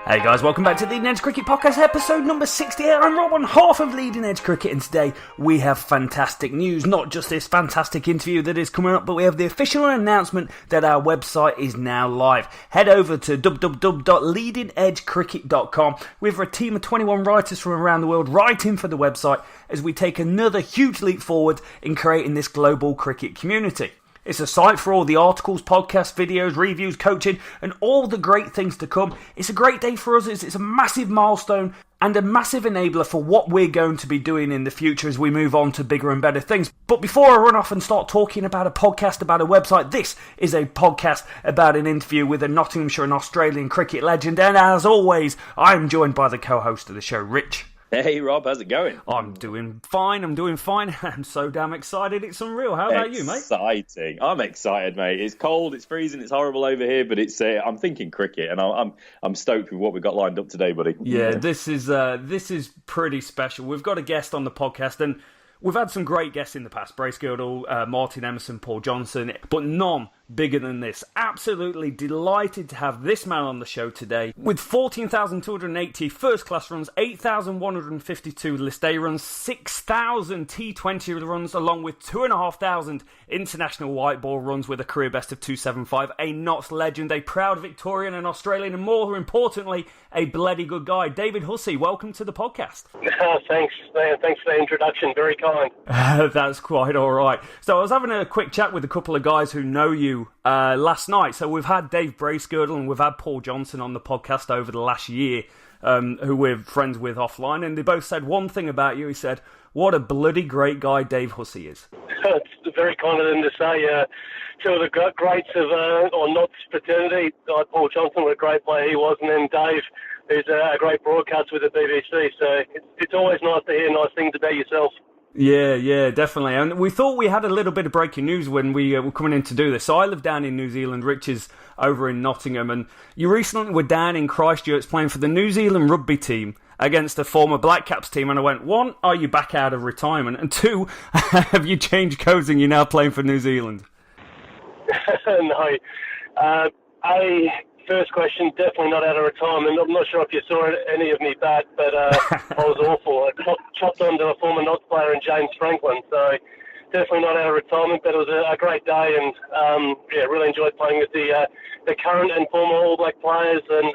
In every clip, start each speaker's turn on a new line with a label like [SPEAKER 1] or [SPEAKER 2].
[SPEAKER 1] Hey guys, welcome back to the Leading Edge Cricket Podcast, episode number 68. I'm Rob, on half of Leading Edge Cricket, and today we have fantastic news. Not just this fantastic interview that is coming up, but we have the official announcement that our website is now live. Head over to www.leadingedgecricket.com. We have a team of 21 writers from around the world writing for the website as we take another huge leap forward in creating this global cricket community. It's a site for all the articles, podcasts, videos, reviews, coaching, and all the great things to come. It's a great day for us. It's a massive milestone and a massive enabler for what we're going to be doing in the future as we move on to bigger and better things. But before I run off and start talking about a podcast, about a website, this is a podcast about an interview with a Nottinghamshire and Australian cricket legend. And as always, I'm joined by the co-host of the show, Rich.
[SPEAKER 2] Hey Rob, how's it going?
[SPEAKER 1] I'm doing fine. I'm so damn excited. It's unreal. How about you, mate?
[SPEAKER 2] Exciting. I'm excited, mate. It's cold, it's freezing, it's horrible over here, but it's I'm thinking cricket, and I'm stoked with what we've got lined up today, buddy.
[SPEAKER 1] Yeah, this is pretty special. We've got a guest on the podcast, and we've had some great guests in the past. Brace Girdle, Martin Emerson, Paul Johnson, but none bigger than this. Absolutely delighted to have this man on the show today. With 14,280 first-class runs, 8,152 List A runs, 6,000 T20 runs, along with 2,500 international white ball runs with a career best of 275. A Notts legend, a proud Victorian and Australian, and more importantly, a bloody good guy. David Hussey, welcome to the podcast.
[SPEAKER 3] Thanks, man. Thanks for the introduction. Very kind.
[SPEAKER 1] That's quite all right. So I was having a quick chat with a couple of guys who know you last night. So we've had Dave Bracegirdle and we've had Paul Johnson on the podcast over the last year, who we're friends with offline, and they both said one thing about you. He said, what a bloody great guy Dave Hussey is.
[SPEAKER 3] It's very kind of them to say. Two of the greats of Notts fraternity, Paul Johnson, what a great player he was, and then Dave, who's a great broadcaster with the BBC. So it's always nice to hear nice things about yourself.
[SPEAKER 1] Yeah, definitely. And we thought we had a little bit of breaking news when we were coming in to do this. So I live down in New Zealand, Rich is over in Nottingham, and you recently were down in Christchurch playing for the New Zealand rugby team against a former Black Caps team, and I went, one, are you back out of retirement? And two, have you changed codes and you're now playing for New Zealand?
[SPEAKER 3] No. First question, definitely not out of retirement. I'm not sure if you saw any of me bat, but I was awful. I chopped onto a former Notts player in James Franklin, so definitely not out of retirement, but it was a great day, and really enjoyed playing with the current and former All Black players, and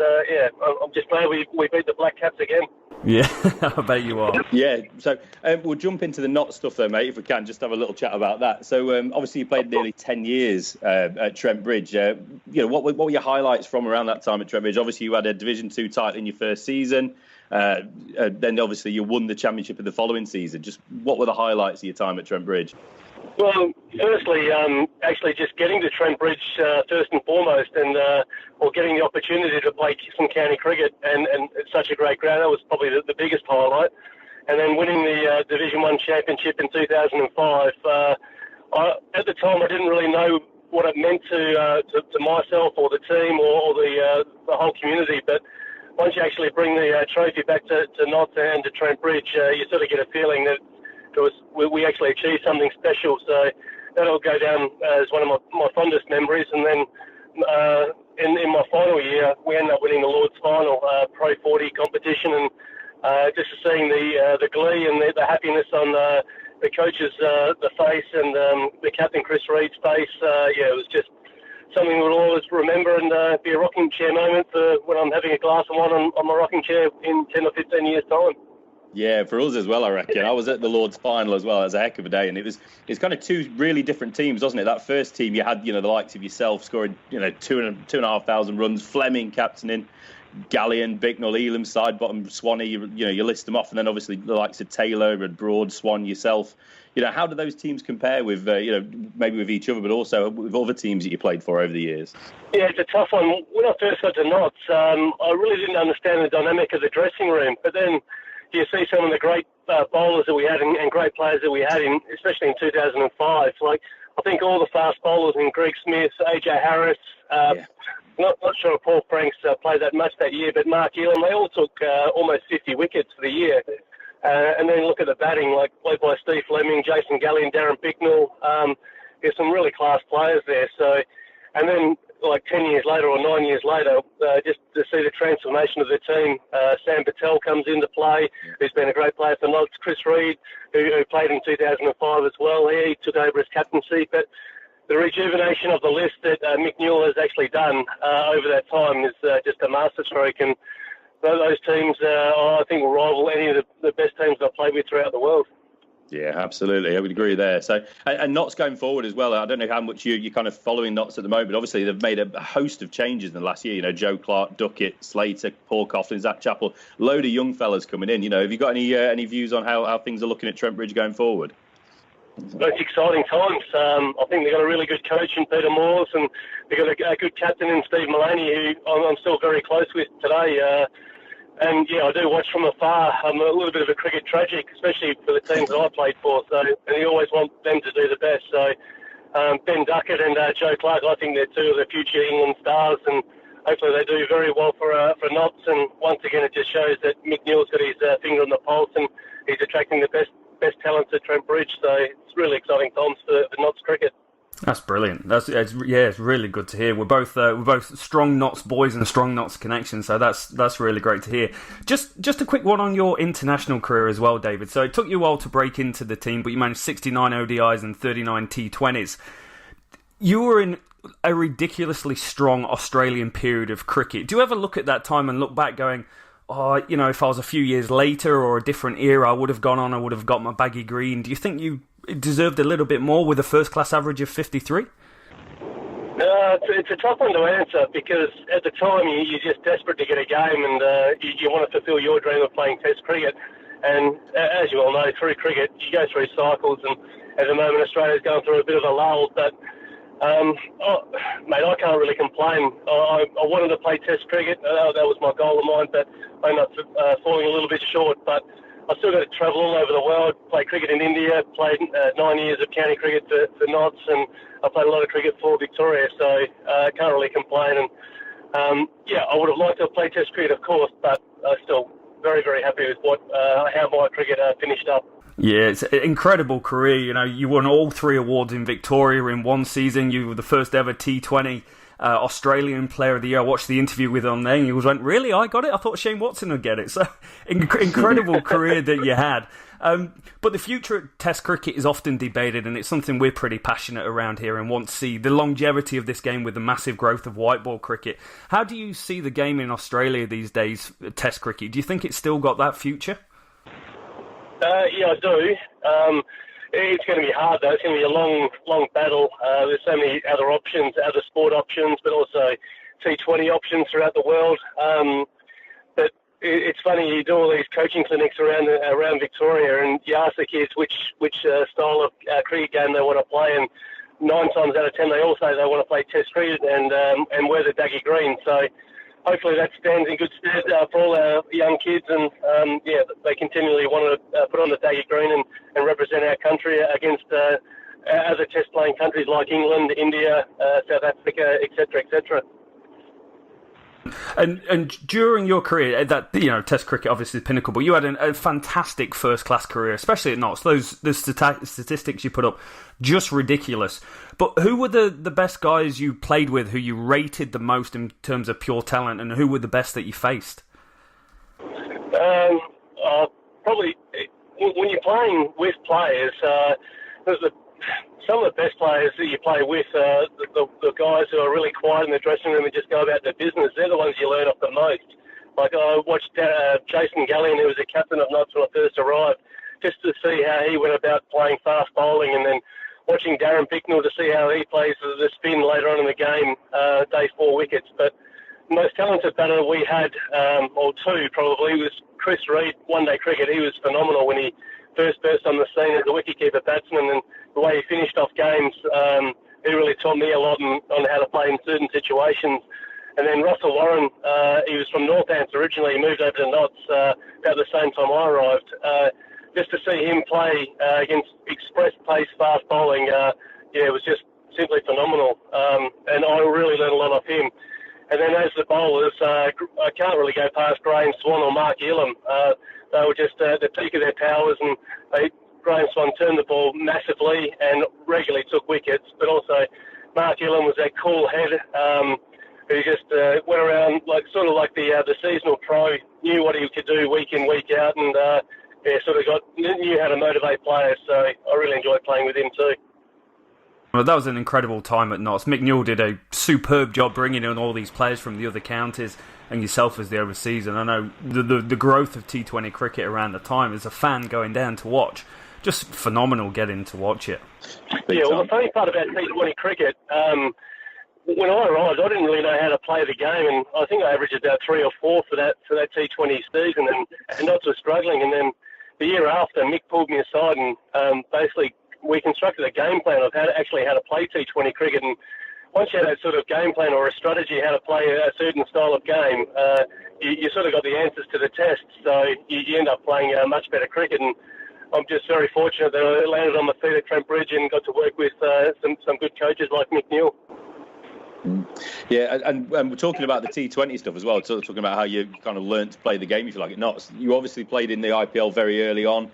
[SPEAKER 3] I'm just glad we beat the Black Caps again.
[SPEAKER 1] Yeah, I bet you are.
[SPEAKER 2] Yeah, so we'll jump into the Notts stuff though, mate, if we can, just have a little chat about that. So obviously you played nearly 10 years at Trent Bridge. What were your highlights from around that time at Trent Bridge? Obviously you had a Division 2 title in your first season. Then obviously you won the championship in the following season. Just what were the highlights of your time at Trent Bridge?
[SPEAKER 3] Well, firstly, actually just getting to Trent Bridge first and foremost, and or getting the opportunity to play some county cricket, and it's such a great ground. That was probably the biggest highlight. And then winning the Division 1 championship in 2005. At the time, I didn't really know what it meant to myself or the team or the whole community, but once you actually bring the trophy back to Notts and to Trent Bridge, you sort of get a feeling that we actually achieved something special. So that'll go down as one of my fondest memories. And then in my final year, we ended up winning the Lord's Final Pro 40 competition, and just seeing the glee and the happiness on the coach's the face and the captain Chris Reed's face, it was just something we'll always remember, and be a rocking chair moment for when I'm having a glass of wine on my rocking chair in 10 or 15 years' time.
[SPEAKER 2] Yeah, for us as well, I reckon. I was at the Lord's Final as well. It was a heck of a day, and it's kind of two really different teams, wasn't it? That first team, you had the likes of yourself scoring 2,500 runs, Fleming captaining, Gallion, Bicknell, Elam, Sidebottom, Swanee. You list them off, and then obviously the likes of Taylor and Broad, Swan, yourself. How do those teams compare with maybe with each other, but also with other teams that you played for over the years?
[SPEAKER 3] Yeah, it's a tough one. When I first got to Notts, I really didn't understand the dynamic of the dressing room, but then you see some of the great bowlers that we had and great players that we had, especially in 2005. Like, I think all the fast bowlers in Greg Smith, AJ Harris, not sure if Paul Franks played that much that year, but Mark Elam, they all took almost 50 wickets for the year. And then look at the batting, like played by Steve Fleming, Jason Gallion, Darren Bicknell. There's some really class players there. So, and then like 10 years later or 9 years later, just to see the transformation of the team. Sam Patel comes into play, who's been a great player for Notts. Chris Reed, who played in 2005 as well, he took over as captaincy. But the rejuvenation of the list that Mick Newell has actually done over that time is just a masterstroke. And those teams, I think, will rival any of the best teams I've played with throughout the world.
[SPEAKER 2] Yeah, absolutely. I would agree there. So, and Notts going forward as well. I don't know how much you're kind of following Notts at the moment, but obviously they've made a host of changes in the last year. You know, Joe Clark, Duckett, Slater, Paul Coughlin, Zach Chappell, load of young fellas coming in. You know, have you got any views on how things are looking at Trent Bridge going forward?
[SPEAKER 3] It's exciting times. I think they've got a really good coach in Peter Moores, and they've got a good captain in Steve Mullaney, who I'm still very close with today. And yeah, I do watch from afar. I'm a little bit of a cricket tragic, especially for the teams that I played for. So, and you always want them to do the best. So, Ben Duckett and Joe Clark, I think they're two of the future England stars, and hopefully they do very well for Notts. And once again, it just shows that Mick Newell's got his finger on the pulse, and he's attracting the best talents at Trent Bridge. So it's really exciting times for Notts cricket.
[SPEAKER 1] That's brilliant. It's really good to hear. We're both strong Notts boys and a strong Notts connection, so that's really great to hear. Just a quick one on your international career as well, David. So it took you a while to break into the team, but you managed 69 ODIs and 39 T20s. You were in a ridiculously strong Australian period of cricket. Do you ever look at that time and look back going, oh, you know, if I was a few years later or a different era, I would have gone on, I would have got my baggy green. Do you think you deserved a little bit more with a first-class average of 53?
[SPEAKER 3] It's a tough one to answer, because at the time you're just desperate to get a game, and you want to fulfil your dream of playing Test cricket. And as you all know, through cricket, you go through cycles, and at the moment Australia's going through a bit of a lull. But mate, I can't really complain. I wanted to play Test cricket. That was my goal of mine, but I ended up falling a little bit short. But I still got to travel all over the world, play cricket in India, played 9 years of county cricket for Notts, and I played a lot of cricket for Victoria, so I can't really complain. And I would have liked to have played Test cricket, of course, but still very, very happy with how my cricket finished up.
[SPEAKER 1] Yeah, it's an incredible career. You know, you won all 3 awards in Victoria in one season. You were the first ever T20 Australian Player of the Year. I watched the interview with him then. He was went, really? I got it? I thought Shane Watson would get it. So, incredible career that you had. But the future of Test cricket is often debated, and it's something we're pretty passionate around here and want to see the longevity of this game with the massive growth of white ball cricket. How do you see the game in Australia these days, Test cricket? Do you think it's still got that future?
[SPEAKER 3] Yeah, I do. It's going to be hard, though. It's going to be a long battle. There's so many other options, other sport options, but also T20 options throughout the world. But it's funny, you do all these coaching clinics around Victoria, and you ask the kids which style of cricket game they want to play, and 9 times out of 10 they all say they want to play Test cricket and wear the daggy green. So hopefully that stands in good stead for all our young kids, and they continually want to put on the daggy green and represent our country against other Test playing countries like England, India, South Africa, etc., etc.
[SPEAKER 1] And during your career, that Test cricket obviously is the pinnacle, but you had a fantastic first class career, especially at Notts. The statistics you put up, just ridiculous. But who were the best guys you played with, who you rated the most in terms of pure talent, and who were the best that you faced?
[SPEAKER 3] Probably when you're playing with players, some of the best players that you play with, the guys who are really quiet in the dressing room and just go about their business, they're the ones you learn off the most. Like I watched Jason Gallion, who was the captain of Notts when I first arrived, just to see how he went about playing fast bowling, and then watching Darren Bicknell to see how he plays the spin later on in the game, day 4 wickets. But the most talented batter we had, or two probably, was Chris Reed, one-day cricket. He was phenomenal when he first burst on the scene as a wicketkeeper batsman, and the way he finished off games, he really taught me a lot on how to play in certain situations. And then Russell Warren, he was from Northants originally. He moved over to Notts about the same time I arrived. Just to see him play against express pace fast bowling, it was just simply phenomenal. And I really learned a lot off him. And then as the bowlers, I can't really go past Graham Swan or Mark Elam. They were just at the peak of their powers, and Graham Swan turned the ball massively and regularly took wickets, but also Mark Ellen was that cool head who just went around sort of like the seasonal pro, knew what he could do week in, week out, and sort of knew how to motivate players. So I really enjoyed playing with him too.
[SPEAKER 1] Well, that was an incredible time at Notts. Mick Newell did a superb job bringing in all these players from the other counties, and yourself as the overseas. And I know the growth of T20 cricket around the time, as a fan going down to watch, just phenomenal getting to watch it.
[SPEAKER 3] Yeah, well, the funny part about T20 cricket, when I arrived, I didn't really know how to play the game, and I think I averaged about 3 or 4 for that T20 season, and Notts was struggling. And then the year after, Mick pulled me aside and basically we constructed a game plan of how to play T20 cricket. And once you had that sort of game plan or a strategy how to play a certain style of game, you sort of got the answers to the test. So you end up playing much better cricket. And I'm just very fortunate that I landed on my feet at Trent Bridge and got to work with some good coaches like Mick Newell.
[SPEAKER 2] Yeah, and we're talking about the T20 stuff as well, so talking about how you kind of learned to play the game, if you like, at Notts. You obviously played in the IPL very early on.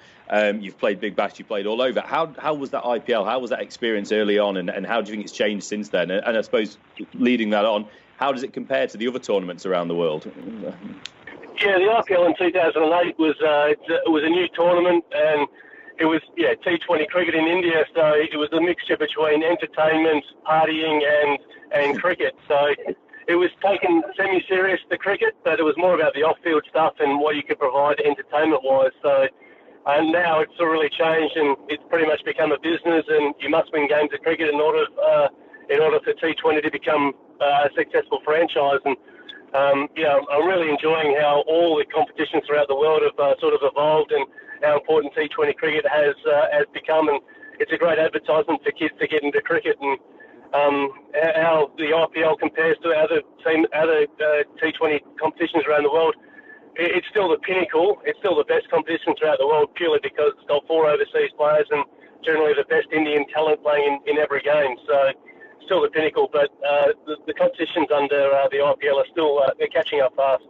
[SPEAKER 2] You've played Big Bash, you played all over. How was that IPL? How was that experience early on, and how do you think it's changed since then? And I suppose, leading that on, how does it compare to the other tournaments around the world?
[SPEAKER 3] Yeah, the IPL in 2008 was a new tournament, and it was T20 cricket in India, so it was a mixture between entertainment, partying, and cricket. So it was taken semi-serious, the cricket, but it was more about the off-field stuff and what you could provide entertainment-wise. So and now it's really changed, and it's pretty much become a business, and you must win games of cricket in order for T20 to become a successful franchise. And I'm really enjoying how all the competitions throughout the world have sort of evolved, and how important T20 cricket has become. And it's a great advertisement for kids to get into cricket, and how the IPL compares to other T20 competitions around the world. It's still the pinnacle. It's still the best competition throughout the world, purely because it's got 4 overseas players and generally the best Indian talent playing in every game. So still the pinnacle, but the competitions under the IPL are still they're catching up fast.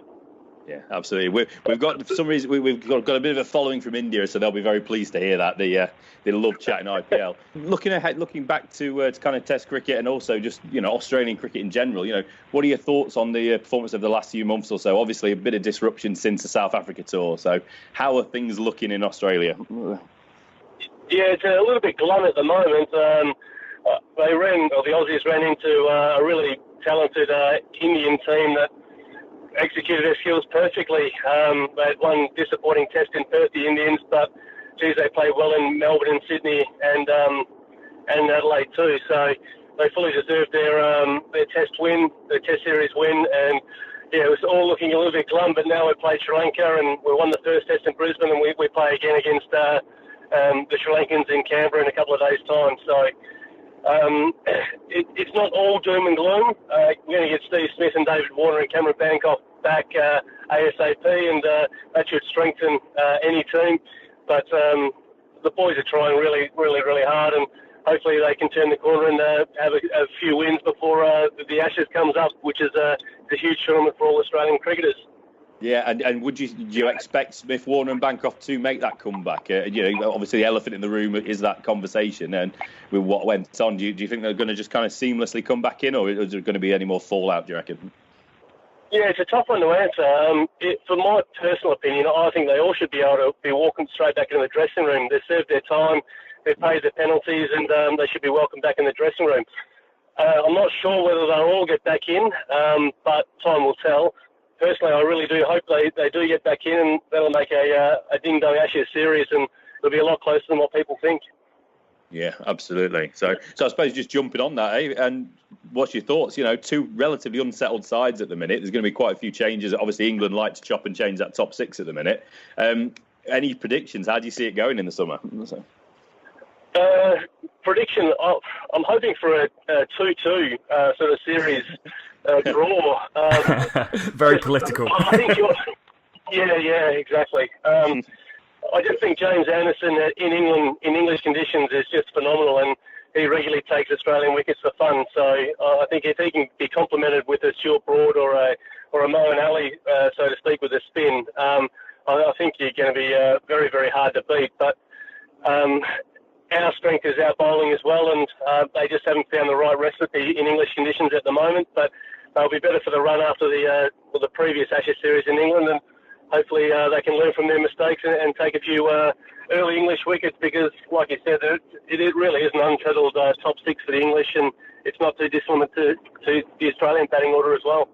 [SPEAKER 2] Yeah, absolutely. We've got, for some reason, we've got a bit of a following from India, so they'll be very pleased to hear that. They love chatting IPL. Looking back to kind of Test cricket, and also just Australian cricket in general. What are your thoughts on the performance of the last few months or so? Obviously, a bit of disruption since the South Africa tour. So, how are things looking in Australia?
[SPEAKER 3] Yeah, it's a little bit glum at the moment. The Aussies ran into a really talented Indian team that executed their skills perfectly. They had one disappointing test in Perth, the Indians, but geez, they played well in Melbourne and Sydney and Adelaide too. So they fully deserved their test win, their test series win, and it was all looking a little bit glum. But now we played Sri Lanka, and we won the first test in Brisbane, and we play again against the Sri Lankans in Canberra in a couple of days' time. So it's not all doom and gloom. We're going to get Steve Smith and David Warner and Cameron Bancroft back ASAP, and that should strengthen any team. But the boys are trying really, really, really hard, and hopefully they can turn the corner and have a few wins before the Ashes comes up, which is a huge tournament for all Australian cricketers.
[SPEAKER 2] Yeah, and do you expect Smith, Warner and Bancroft to make that comeback? Obviously the elephant in the room is that conversation, and with what went on, do you think they're going to just kind of seamlessly come back in, or is there going to be any more fallout, do you reckon?
[SPEAKER 3] Yeah, it's a tough one to answer. For my personal opinion, I think they all should be able to be walking straight back into the dressing room. They've served their time, they've paid their penalties, and they should be welcomed back in the dressing room. I'm not sure whether they'll all get back in, but time will tell. Personally, I really do hope they do get back in, and that'll make a ding-dong Ashes series, and it'll be a lot closer than what people think.
[SPEAKER 2] Yeah, absolutely. So I suppose just jumping on that, and what's your thoughts? 2 relatively unsettled sides at the minute. There's going to be quite a few changes. Obviously, England like to chop and change that top 6 at the minute. Any predictions? How do you see it going in the summer?
[SPEAKER 3] Prediction, I'm hoping for a 2-2 sort of series draw.
[SPEAKER 1] Very political.
[SPEAKER 3] I think yeah, exactly. I just think James Anderson in English conditions is just phenomenal, and he regularly takes Australian wickets for fun. So I think if he can be complemented with a Stuart Broad or a Moeen Ali, so to speak, with a spin, I think you're going to be very, very hard to beat. But our strength is our bowling as well, and they just haven't found the right recipe in English conditions at the moment. But they'll be better for the run after the previous Ashes series in England, and hopefully they can learn from their mistakes and take a few early English wickets, because, like you said, it really is an untroubled top six for the English, and it's not too dissimilar to the Australian batting order as well.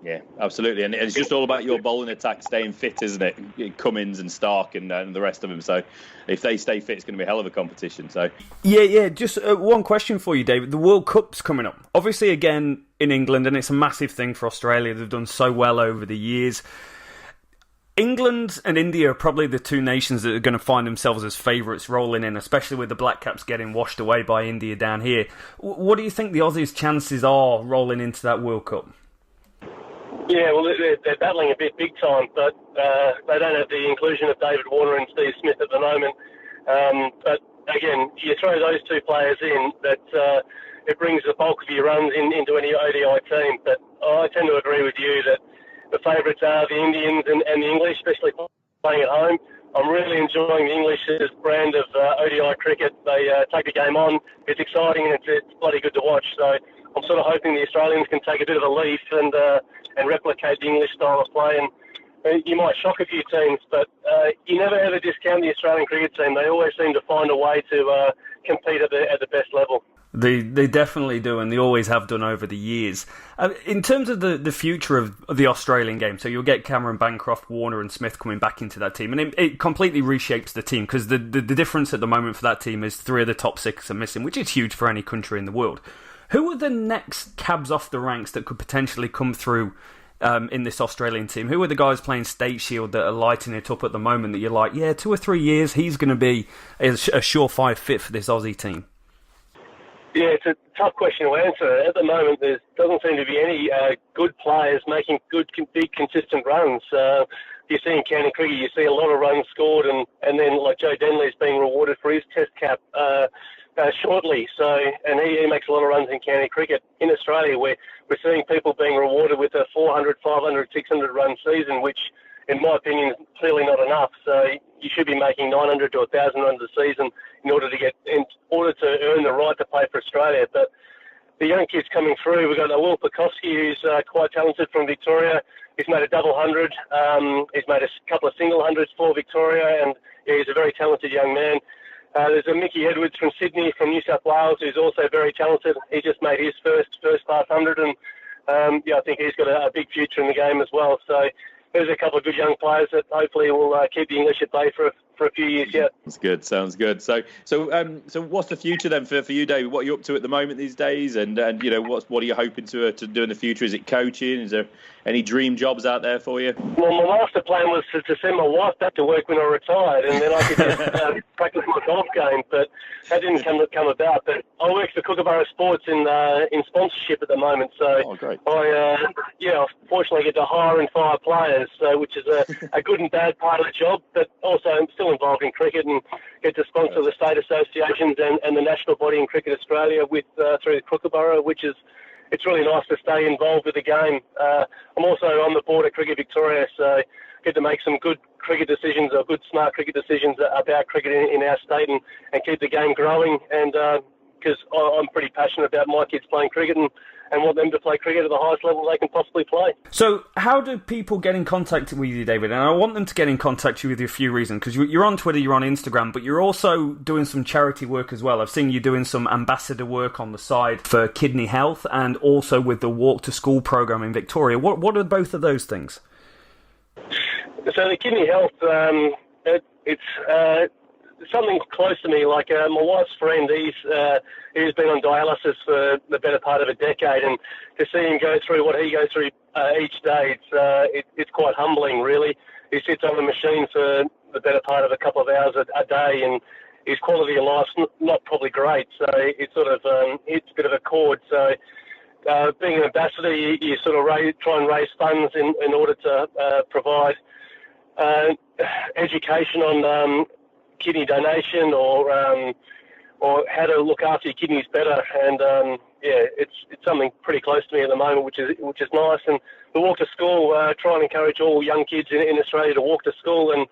[SPEAKER 2] Yeah, absolutely. And it's just all about your bowling attack staying fit, isn't it? Cummins and Stark and the rest of them. So if they stay fit, it's going to be a hell of a competition. So
[SPEAKER 1] Yeah. Just one question for you, David. The World Cup's coming up. Obviously, again, in England, and it's a massive thing for Australia. They've done so well over the years. England and India are probably the two nations that are going to find themselves as favourites rolling in, especially with the Black Caps getting washed away by India down here. What do you think the Aussies' chances are rolling into that World Cup?
[SPEAKER 3] Yeah, well, they're battling a bit big time, but they don't have the inclusion of David Warner and Steve Smith at the moment. But again, you throw those two players in, that it brings the bulk of your runs into any ODI team. But I tend to agree with you that the favourites are the Indians and the English, especially playing at home. I'm really enjoying the English's brand of ODI cricket. They take the game on. It's exciting and it's bloody good to watch. So I'm sort of hoping the Australians can take a bit of a leaf and replicate the English style of play. And you might shock a few teams, but you never ever discount the Australian cricket team. They always seem to find a way to compete at the best level.
[SPEAKER 1] They definitely do, and they always have done over the years. In terms of the future of the Australian game, so you'll get Cameron Bancroft, Warner and Smith coming back into that team, and it completely reshapes the team, because the difference at the moment for that team is 3 of the top 6 are missing, which is huge for any country in the world. Who are the next cabs off the ranks that could potentially come through in this Australian team? Who are the guys playing State Shield that are lighting it up at the moment that you're like, yeah, 2 or 3 years, he's going to be a surefire fit for this Aussie team?
[SPEAKER 3] Yeah, it's a tough question to answer. At the moment, there doesn't seem to be any good players making good, big, consistent runs. You see in county cricket, you see a lot of runs scored, and then like Joe Denley's being rewarded for his Test cap shortly. So, and he makes a lot of runs in county cricket. In Australia, we're seeing people being rewarded with a 400, 500, 600 run season, which, in my opinion, is clearly not enough. So you should be making 900 to 1,000 runs a season in order to earn the right to play for Australia. But the young kids coming through, we've got Will Pekoski, who's quite talented from Victoria. He's made a double hundred. He's made a couple of single hundreds for Victoria, and yeah, he's a very talented young man. There's a Mickey Edwards from Sydney, from New South Wales, who's also very talented. He just made his first class hundred, and I think he's got a big future in the game as well. So there's a couple of good young players that hopefully will keep the English at bay for a few years yet.
[SPEAKER 2] Sounds good. So what's the future then for you, David? What are you up to at the moment these days? And you know, what are you hoping to do in the future? Is it coaching? Is there any dream jobs out there for you?
[SPEAKER 3] Well, my master plan was to send my wife back to work when I retired, and then I could just practice my golf game. But that didn't come about. But I work for Kookaburra Sports in sponsorship at the moment. So
[SPEAKER 2] great.
[SPEAKER 3] I fortunately get to hire and fire players, which is a good and bad part of the job. But also I'm still involved in cricket and get to sponsor the state associations and the national body in Cricket Australia through Kookaburra, which is. It's really nice to stay involved with the game. I'm also on the board of Cricket Victoria, so get to make some good cricket decisions or good smart cricket decisions about cricket in our state and keep the game growing. And because I'm pretty passionate about my kids playing cricket and want them to play cricket at the highest level they can possibly play.
[SPEAKER 1] So how do people get in contact with you, David? And I want them to get in contact with you for a few reasons, because you're on Twitter, you're on Instagram, but you're also doing some charity work as well. I've seen you doing some ambassador work on the side for kidney health and also with the Walk to School program in Victoria. What are both of those things?
[SPEAKER 3] So the kidney health, it's something close to me. Like my wife's friend, he's been on dialysis for the better part of a decade, and to see him go through what he goes through each day, it's quite humbling, really. He sits on the machine for the better part of a couple of hours a day, and his quality of life's not probably great. So it sort of hits a bit of a chord. So being an ambassador, you sort of try and raise funds in order to provide education on kidney donation or how to look after your kidneys better, and it's something pretty close to me at the moment, which is nice. And the Walk to School, try and encourage all young kids in Australia to walk to school. And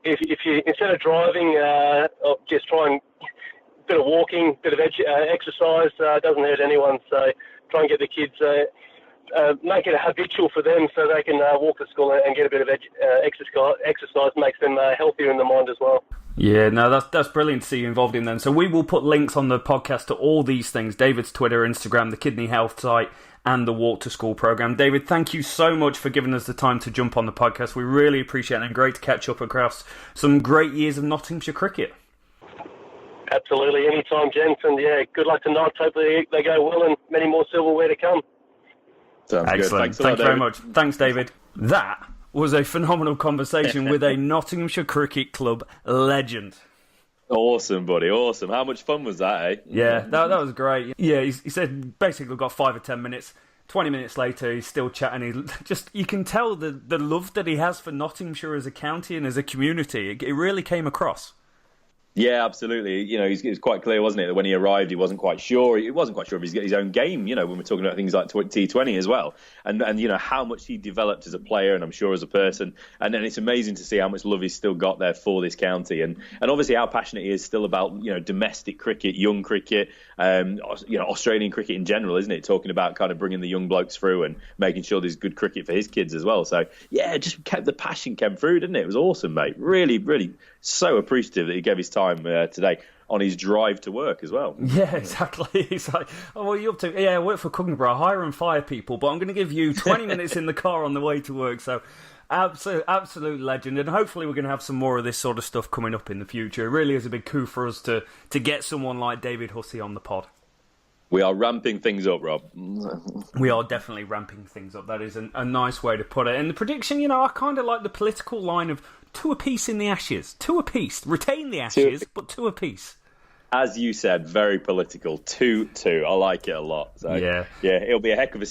[SPEAKER 3] if you instead of driving, just try and bit of walking, bit of exercise doesn't hurt anyone. So try and get the kids, make it habitual for them so they can walk to school and get a bit of exercise. Makes them healthier in the mind as well.
[SPEAKER 1] Yeah, no, that's brilliant to see you involved in them. So we will put links on the podcast to all these things: David's Twitter, Instagram, the Kidney Health site, and the Walk to School program. David, thank you so much for giving us the time to jump on the podcast. We really appreciate it, and great to catch up across some great years of Nottinghamshire cricket.
[SPEAKER 3] Absolutely, anytime, gents, and yeah, good luck tonight. Hopefully they go well, and many more silverware to come.
[SPEAKER 1] Sounds excellent. Thanks very much. Thanks, David. That was a phenomenal conversation with a Nottinghamshire Cricket Club legend.
[SPEAKER 2] Awesome, buddy. Awesome. How much fun was that, eh?
[SPEAKER 1] Yeah, that was great. Yeah, he said basically we've got 5 or 10 minutes. 20 minutes later, he's still chatting. You can tell the love that he has for Nottinghamshire as a county and as a community. It really came across.
[SPEAKER 2] Yeah, absolutely. You know, it was quite clear, wasn't it, that when he arrived, he wasn't quite sure. He wasn't quite sure of his own game, you know, when we're talking about things like T20 as well. And you know, how much he developed as a player and I'm sure as a person. And then it's amazing to see how much love he's still got there for this county. And obviously how passionate he is still about, you know, domestic cricket, young cricket, you know, Australian cricket in general, isn't it? Talking about kind of bringing the young blokes through and making sure there's good cricket for his kids as well. So, yeah, just the passion came through, didn't it? It was awesome, mate. Really, really so appreciative that he gave his time today on his drive to work as well.
[SPEAKER 1] Yeah, exactly. He's like, oh, what are you up to? Yeah, I work for Cookingborough. I hire and fire people, but I'm going to give you 20 minutes in the car on the way to work. So, absolute legend. And hopefully we're going to have some more of this sort of stuff coming up in the future. It really is a big coup for us to get someone like David Hussey on the pod.
[SPEAKER 2] We are ramping things up, Rob.
[SPEAKER 1] We are definitely ramping things up. That is a nice way to put it. And the prediction, you know, I kind of like the political line of 2 apiece in the Ashes. 2 apiece. Retain the Ashes, but 2 apiece.
[SPEAKER 2] As you said, very political. 2-2. I like it a lot. So, yeah, it'll be a heck of a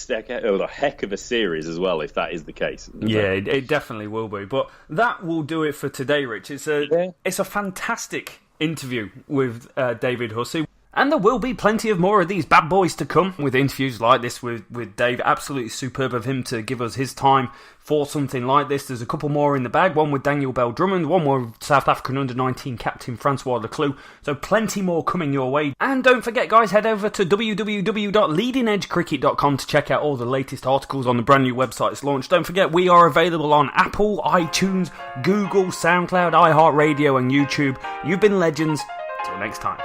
[SPEAKER 2] series as well if that is the case.
[SPEAKER 1] Yeah, it definitely will be. But that will do it for today, Rich. It's a fantastic interview with David Hussey. And there will be plenty of more of these bad boys to come with interviews like this with Dave. Absolutely superb of him to give us his time for something like this. There's a couple more in the bag. One with Daniel Bell-Drummond, one with South African under-19 captain Francois Leclue. So plenty more coming your way. And don't forget, guys, head over to www.leadingedgecricket.com to check out all the latest articles on the brand new website it's launched. Don't forget, we are available on Apple, iTunes, Google, SoundCloud, iHeartRadio and YouTube. You've been legends. Till next time.